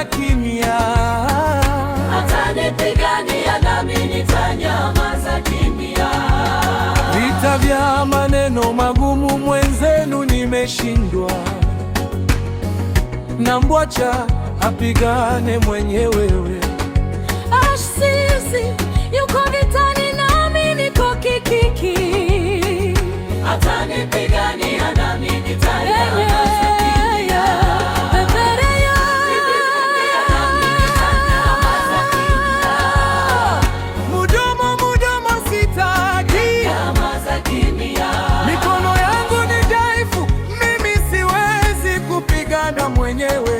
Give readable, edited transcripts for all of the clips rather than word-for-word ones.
kimya. Atanipigania nami nitanyamaza kimya. Vita vya maneno magumu mwenzenu nimeshindwa, namwacha apigane mwenyewe. Asisi yuko vitani nami niko kikiki. Atanipigania nami nitanyamaza kimya. Mudomo sitaki, nyamaza kimya. mikono yangu ni dhaifu, mimi siwezi kupigana mwenyewe.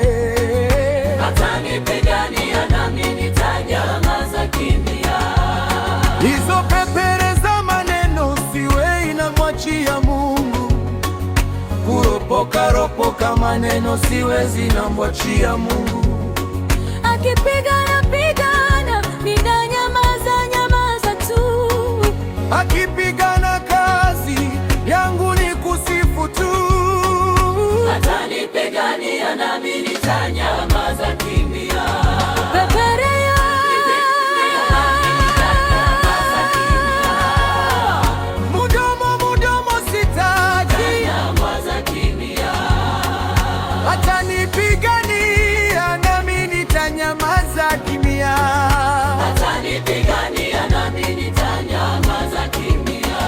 Atanipigania nami nitanyamaza kimya. Hizo pepere za maneno siwe, inamwachia Mungu. Kuropoka maneno siwezi, namwachia Mungu. Akipigana pigana, nyamaza tu. Akipigana kazi yangu ni kusifu tu. Atanipigania nami nitanyamaza kimya. Mudomo sitaki, nyamaza kimya. atanipigania nami nitanyamaza kimya. Atanipigania nami nitanyamaza kimya.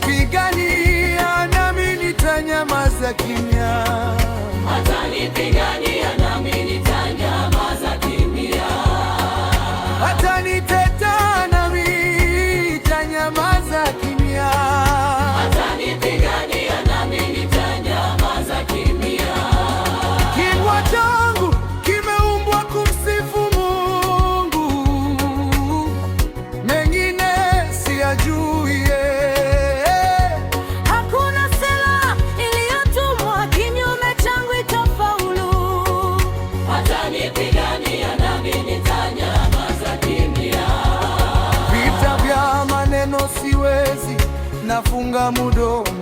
Atanipigania nami nitanyamaza kimya. Atanipigania nami nitanyamaza kimya. Ataniteta nami nitanyamaza kimya. Atanipigania nami nitanyamaza kimya. Kinywa changu kimeumbwa kumsifu Mungu, mengine siyajui. Hakuna silaha iliyotumwa kinyume changu itafaulu. Atanipigania nami nitanyamaza kimya. Vita vya maneno siwezi, nafunga mudomo.